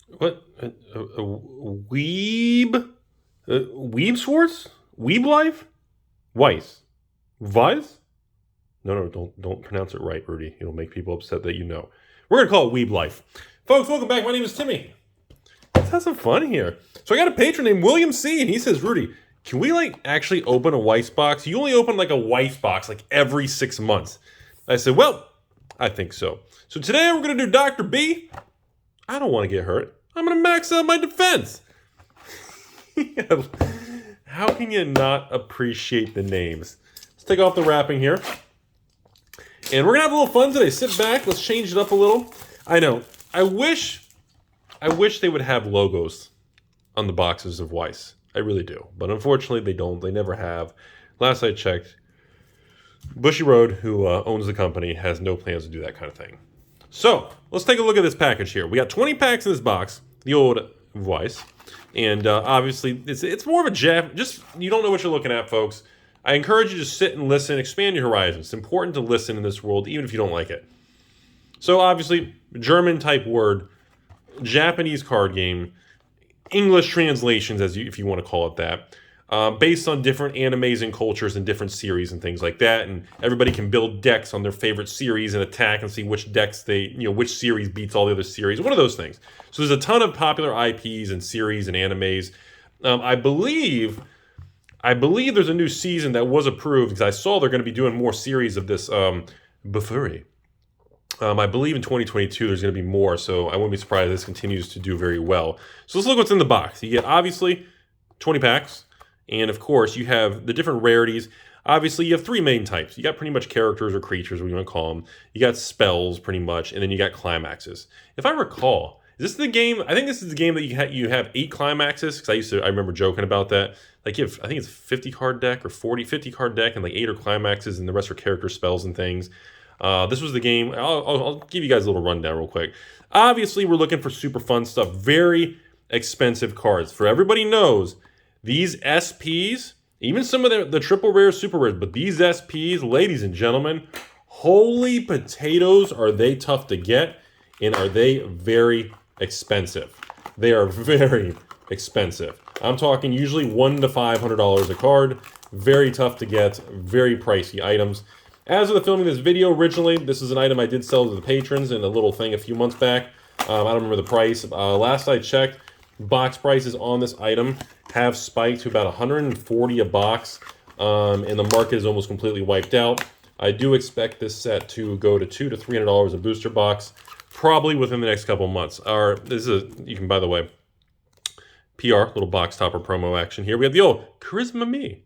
What? Weeb? Weeb Schwarz? Weeb Life? Weiss? Weiss? No, don't pronounce it right, Rudy. It'll make people upset that you know. We're gonna call it Weeb Life. Folks, welcome back. My name is Timmy. Let's have some fun here. So I got a patron named William C, and he says, Rudy, can we actually open a Weiss box? You only open a Weiss box every 6 months. I said, well, I think so. So today we're gonna do Dr. B. I don't want to get hurt. I'm gonna max out my defense. How can you not appreciate the names? Let's take off the wrapping here. And we're gonna have a little fun today. Sit back, let's change it up a little. I know, I wish they would have logos on the boxes of Weiss. I really do. But unfortunately they don't. They never have. Last I checked, Bushy Road, who owns the company, has no plans to do that kind of thing. So, let's take a look at this package here. We got 20 packs in this box, the old Weiss. And obviously, it's more of a just, you don't know what you're looking at, folks. I encourage you to sit and listen, expand your horizons. It's important to listen in this world, even if you don't like it. So obviously, German type word, Japanese card game, English translations, if you want to call it that, based on different animes and cultures and different series and things like that. And everybody can build decks on their favorite series and attack and see which decks which series beats all the other series. One of those things. So there's a ton of popular IPs and series and animes. I believe there's a new season that was approved because I saw they're going to be doing more series of this BOFURI. I believe in 2022 there's going to be more, so I wouldn't be surprised if this continues to do very well. So let's look what's in the box. You get, obviously, 20 packs, and of course, you have the different rarities. Obviously, you have three main types. You got pretty much characters or creatures, what you want to call them. You got spells, pretty much, and then you got climaxes. If I recall, is this the game? I think this is the game that you have 8 climaxes, because I remember joking about that. I think it's a 50-card deck or 50-card deck, and 8 are climaxes, and the rest are character spells and things. This was the game. I'll give you guys a little rundown real quick. Obviously, we're looking for super fun stuff. Very expensive cards. For everybody knows, these SPs, even some of the triple rares, super rares, but these SPs, ladies and gentlemen, holy potatoes, are they tough to get, and are they very expensive. They are very expensive. I'm talking usually $100 to $500 a card. Very tough to get, very pricey items. As of the filming of this video, originally, this is an item I did sell to the patrons in a little thing a few months back. I don't remember the price. Last I checked, box prices on this item have spiked to about $140 a box, and the market is almost completely wiped out. I do expect this set to go to $200 to $300 a booster box, probably within the next couple months. You can, by the way, PR, little box topper promo action here. We have the old Charisma Me.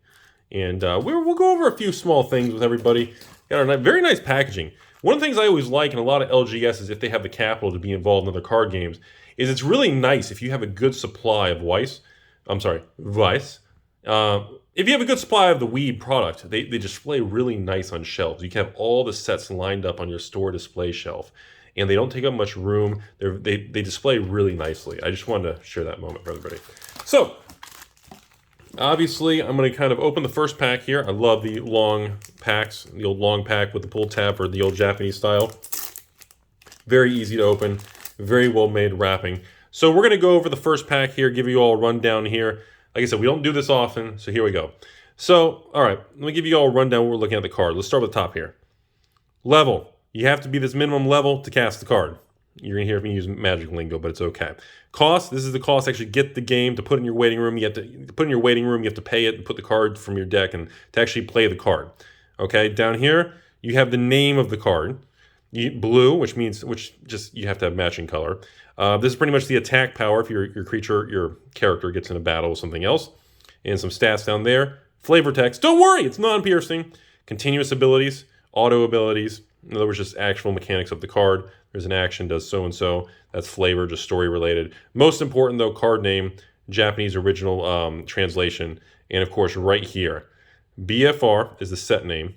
And we'll go over a few small things with everybody. Got our very nice packaging. One of the things I always like in a lot of LGS is if they have the capital to be involved in other card games, is it's really nice if you have a good supply of Weiss. If you have a good supply of the Weeb product, they display really nice on shelves. You can have all the sets lined up on your store display shelf. And they don't take up much room. They display really nicely. I just wanted to share that moment for everybody. So, obviously, I'm going to kind of open the first pack here. I love the long packs, the old long pack with the pull tab or the old Japanese style. Very easy to open, very well made wrapping. So we're going to go over the first pack here, give you all a rundown here. Like I said, we don't do this often, so here we go. So, all right, let me give you all a rundown when we're looking at the card. Let's start with the top here. Level. You have to be this minimum level to cast the card. You're going to hear me use magic lingo, but it's okay. Cost, this is the cost to actually get the game, to put in your waiting room. You have to put in your waiting room, you have to pay it and put the card from your deck and to actually play the card. Okay, down here, you have the name of the card. Blue, which just you have to have matching color. This is pretty much the attack power if your character gets in a battle with something else. And some stats down there. Flavor text, don't worry, it's non-piercing. Continuous abilities, auto abilities. In other words, just actual mechanics of the card. There's an action, does so-and-so. That's flavor, just story-related. Most important, though, card name, Japanese original translation. And, of course, right here, BFR is the set name.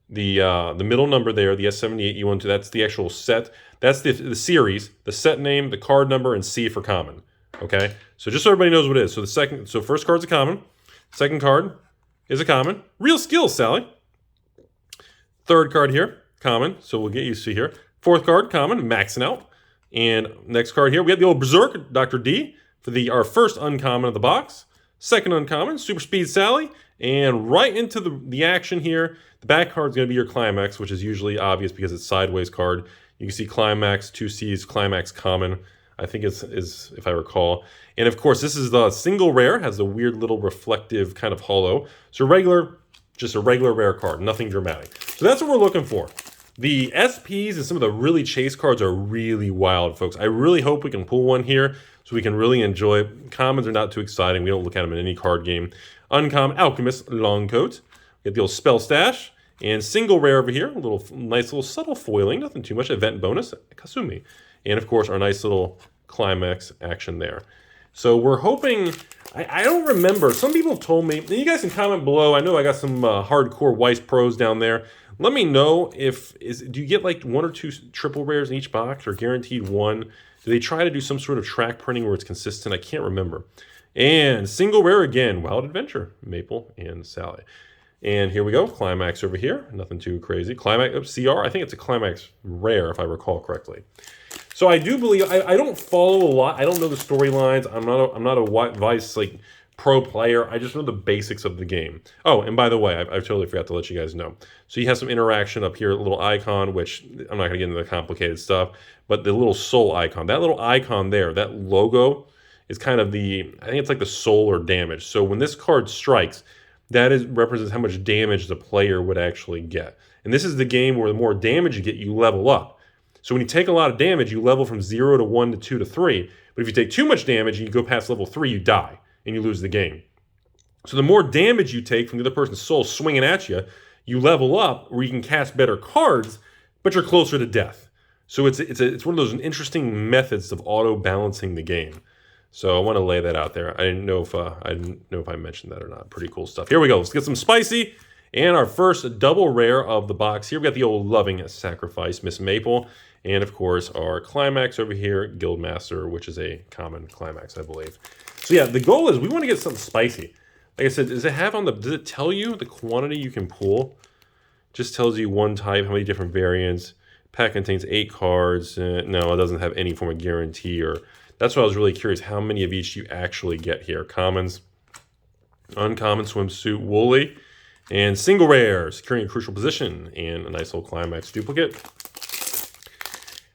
The middle number there, the S78U12, that's the actual set. That's the series, the set name, the card number, and C for common. Okay? So just so everybody knows what it is. So first card's a common. Second card is a common. Real skills, Sally. Third card here, common. So we'll get used to here. Fourth card, common, maxing out. And next card here, we have the old Berserk, Dr. D, for our first uncommon of the box. Second uncommon, Super Speed Sally. And right into the action here, the back card is going to be your Climax, which is usually obvious because it's sideways card. You can see Climax, 2 C's, Climax common. I think is if I recall. And of course, this is the single rare, has a weird little reflective kind of holo. So just a regular rare card, nothing dramatic. So that's what we're looking for. The SPs and some of the really chase cards are really wild, folks. I really hope we can pull one here so we can really enjoy it. Commons are not too exciting. We don't look at them in any card game. Uncommon, Alchemist, Longcoat. Get the old Spell Stash. And single rare over here, nice little subtle foiling, nothing too much. Event bonus, Kasumi. And of course, our nice little Climax action there. So we're hoping, I don't remember, some people have told me, and you guys can comment below. I know I got some hardcore Weiss pros down there. Let me know do you get like 1 or 2 triple rares in each box or guaranteed 1? Do they try to do some sort of track printing where it's consistent? I can't remember. And single rare again, Wild Adventure, Maple and Sally. And here we go, Climax over here, nothing too crazy. Climax, CR, I think it's a Climax rare if I recall correctly. So I do believe, I don't follow a lot, I don't know the storylines, I'm not a Weiss like pro player, I just know the basics of the game. Oh, and by the way, I totally forgot to let you guys know. So you have some interaction up here, a little icon, which I'm not gonna get into the complicated stuff, but the little soul icon, that little icon there, that logo is kind of I think it's like the soul or damage. So when this card strikes, that represents how much damage the player would actually get. And this is the game where the more damage you get, you level up. So when you take a lot of damage, you level from 0 to 1 to 2 to 3. But if you take too much damage and you go past level 3, you die and you lose the game. So the more damage you take from the other person's soul swinging at you, you level up where you can cast better cards, but you're closer to death. So it's one of those interesting methods of auto-balancing the game. So I want to lay that out there. I didn't know if I mentioned that or not. Pretty cool stuff. Here we go. Let's get some spicy. And our first double rare of the box here. We got the old Loving Sacrifice, Miss Maple. And of course, our Climax over here, Guildmaster, which is a common Climax, I believe. So yeah, the goal is we want to get something spicy. Like I said, does it tell you the quantity you can pull? Just tells you one type, how many different variants. Pack contains 8 cards. No, it doesn't have any form of guarantee. That's why I was really curious how many of each you actually get here. Commons, uncommon, swimsuit, woolly, and single rare, securing a crucial position, and a nice little Climax duplicate.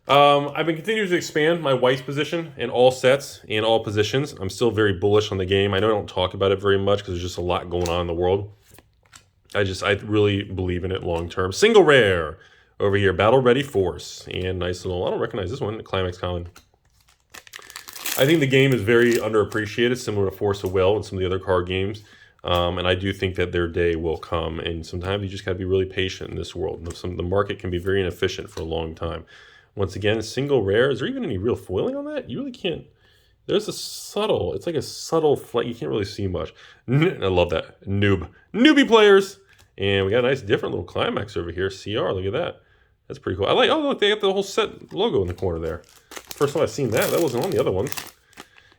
I've been continuing to expand my Weiss position in all sets and all positions. I'm still very bullish on the game. I know I don't talk about it very much because there's just a lot going on in the world. I really believe in it long term. Single rare over here, Battle Ready Force, and nice little, I don't recognize this one, Climax common. I think the game is very underappreciated, similar to Force of Will and some of the other card games. And I do think that their day will come. And sometimes you just got to be really patient in this world. The market can be very inefficient for a long time. Once again, single rare. Is there even any real foiling on that? You really can't. There's a subtle. It's like a subtle flight. You can't really see much. I love that. Newbie players. And we got a nice different little Climax over here. CR. Look at that. That's pretty cool. Oh, look. They got the whole set logo in the corner there. First time I've seen that. That wasn't on the other ones.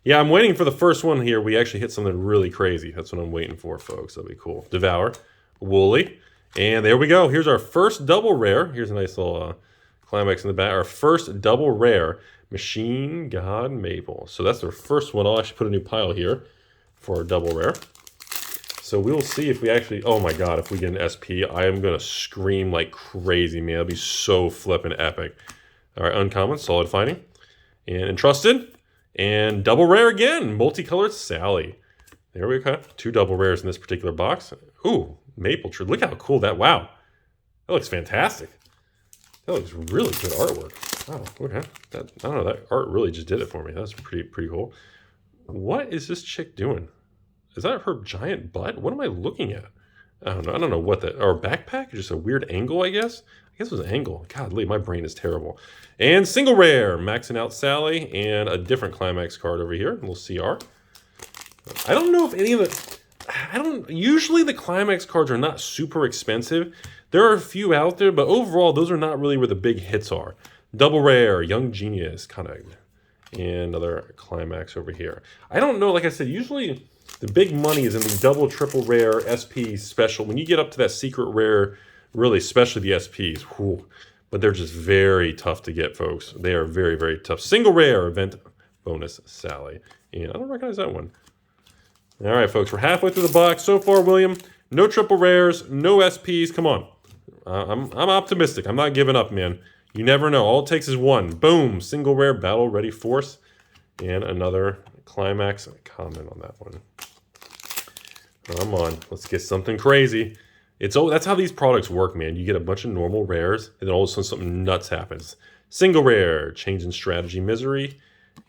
Yeah, I'm waiting for the first one here. We actually hit something really crazy. That's what I'm waiting for, folks. That'll be cool. Devour. Woolly. And there we go. Here's our first double rare. Here's a nice little Climax in the back. Our first double rare. Machine God Maple. So that's our first one. I'll actually put a new pile here for our double rare. So we will see if we actually... Oh my god, if we get an SP, I am going to scream like crazy, man. It'll be so flippin' epic. All right, uncommon. Solid Finding. And Entrusted. And double rare again, multicolored Sally. There we go. 2 double rares in this particular box. Ooh, Maple Tree. Look how cool that, wow. That looks fantastic. That looks really good artwork. Oh, okay. I don't know, that art really just did it for me. That's pretty cool. What is this chick doing? Is that her giant butt? What am I looking at? I don't know what that, or backpack? Just a weird angle, I guess. I guess it was an angle. Godly, my brain is terrible. And single rare, maxing out Sally, and a different Climax card over here, a little CR. I don't know if any of the, usually the Climax cards are not super expensive. There are a few out there, but overall, those are not really where the big hits are. Double rare, Young Genius, kind of, and another Climax over here. I don't know, like I said, usually the big money is in the double, triple rare, SP special. When you get up to that secret rare, really, especially the SPs, whew, but they're just very tough to get, folks. They are very, very tough. Single rare event bonus Sally. And I don't recognize that one. All right, folks, we're halfway through the box so far, William. No triple rares, no SPs. Come on. I'm optimistic. I'm not giving up, man. You never know. All it takes is one. Boom. Single rare battle ready force. And another climax comment on that one. Come on. Let's get something crazy. That's how these products work, man. You get a bunch of normal rares, and then all of a sudden something nuts happens. Single rare, change in strategy misery,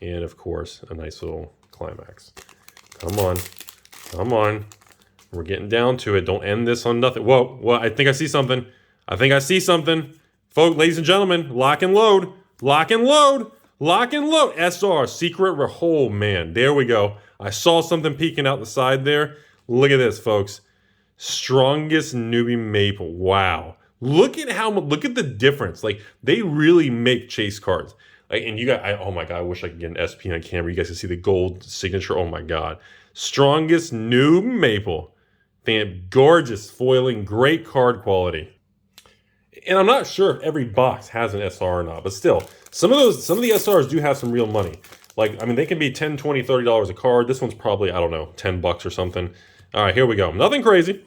and of course, a nice little climax. Come on. Come on. We're getting down to it. Don't end this on nothing. Whoa, I think I see something. I think I see something. Folks, ladies and gentlemen, lock and load. Lock and load. Lock and load. SR, secret. Oh, man. There we go. I saw something peeking out the side there. Look at this, folks. Strongest newbie maple. Wow. Look at the difference. Like, they really make chase cards. Like, and you got, oh my God, I wish I could get an SP on camera. You guys can see the gold signature. Oh my God. Strongest new maple. Gorgeous foiling, great card quality. And I'm not sure if every box has an SR or not, but still, some of the SRs do have some real money. Like, I mean, they can be $10, $20, $30 a card. This one's probably, I don't know, $10 or something. All right, here we go. Nothing crazy.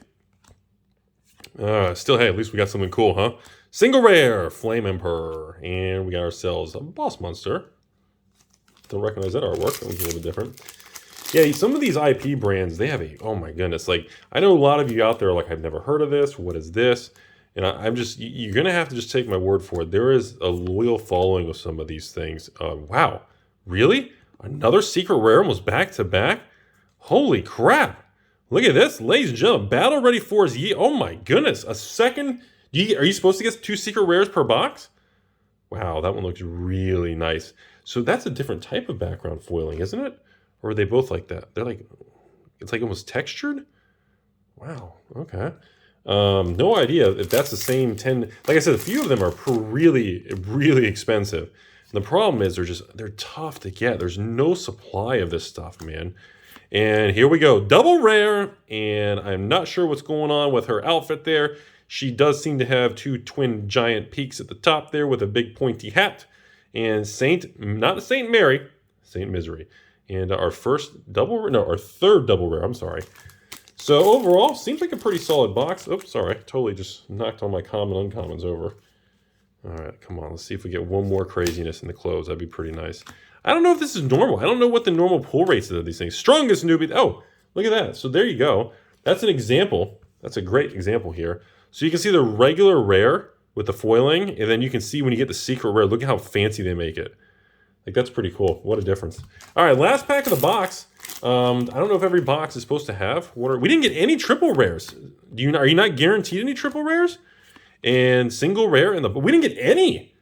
Still, hey, at least we got something cool, huh? Single rare, Flame Emperor. And we got ourselves a Boss Monster. Don't recognize that artwork. That one's a little bit different. Yeah, some of these IP brands, they have oh my goodness. Like, I know a lot of you out there are like, I've never heard of this. What is this? And I'm just, you're going to have to just take my word for it. There is a loyal following of some of these things. Wow. Really? Another secret rare almost back to back? Holy crap. Look at this, ladies and gentlemen. Battle Ready Force. Oh my goodness. A second. Are you supposed to get 2 secret rares per box? Wow, that one looks really nice. So that's a different type of background foiling, isn't it? Or are they both like that? They're like, it's like almost textured? Wow, okay. No idea if that's the same 10. Like I said, a few of them are really, really expensive. And the problem is they're tough to get. There's no supply of this stuff, man. And here we go, double rare. And I'm not sure what's going on with her outfit there. She does seem to have 2 twin giant peaks at the top there with a big pointy hat. And not Saint Mary, Saint Misery. And our third double rare, I'm sorry. So overall, seems like a pretty solid box. Oops, sorry, totally just knocked all my common uncommons over. All right, come on, let's see if we get one more craziness in the close. That'd be pretty nice. I don't know if this is normal. I don't know what the normal pull rates of these things. Strongest newbie. Oh, look at that. So there you go. That's an example. That's a great example here. So you can see the regular rare with the foiling, and then you can see when you get the secret rare, look at how fancy they make it. Like, that's pretty cool. What a difference. All right, last pack of the box. I don't know if every box is supposed to have. We didn't get any triple rares. Are you not guaranteed any triple rares? And single rare, we didn't get any.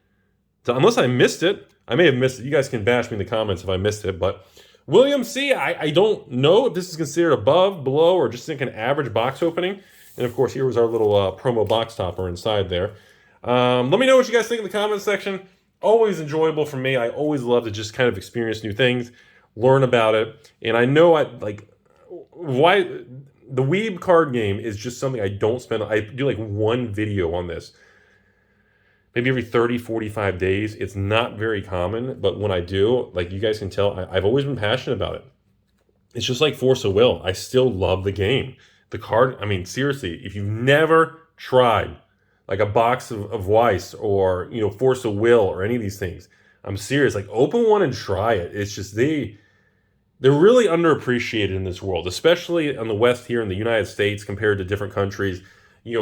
So unless I missed it. I may have missed it. You guys can bash me in the comments if I missed it. But William C., I don't know if this is considered above, below, or just like an average box opening. And of course, here was our little promo box topper inside there. Let me know what you guys think in the comments section. Always enjoyable for me. I always love to just kind of experience new things, learn about it. And I know why the Weeb card game is just something I don't spend. I do like one video on this, maybe every 30, 45 days. It's not very common, but when I do, like you guys can tell, I've always been passionate about it. It's just like Force of Will. I still love the game. The card, I mean, seriously, if you've never tried like a box of Weiss or, Force of Will or any of these things, I'm serious. Like, open one and try it. It's just, they're really underappreciated in this world, especially on the West here in the United States compared to different countries.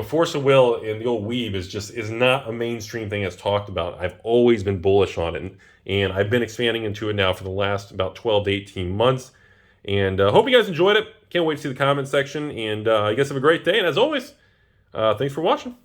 Force of Will and the old Weeb is not a mainstream thing that's talked about. I've always been bullish on it, and I've been expanding into it now for the last about 12 to 18 months. And hope you guys enjoyed it. Can't wait to see the comment section, and you guys have a great day. And as always, thanks for watching.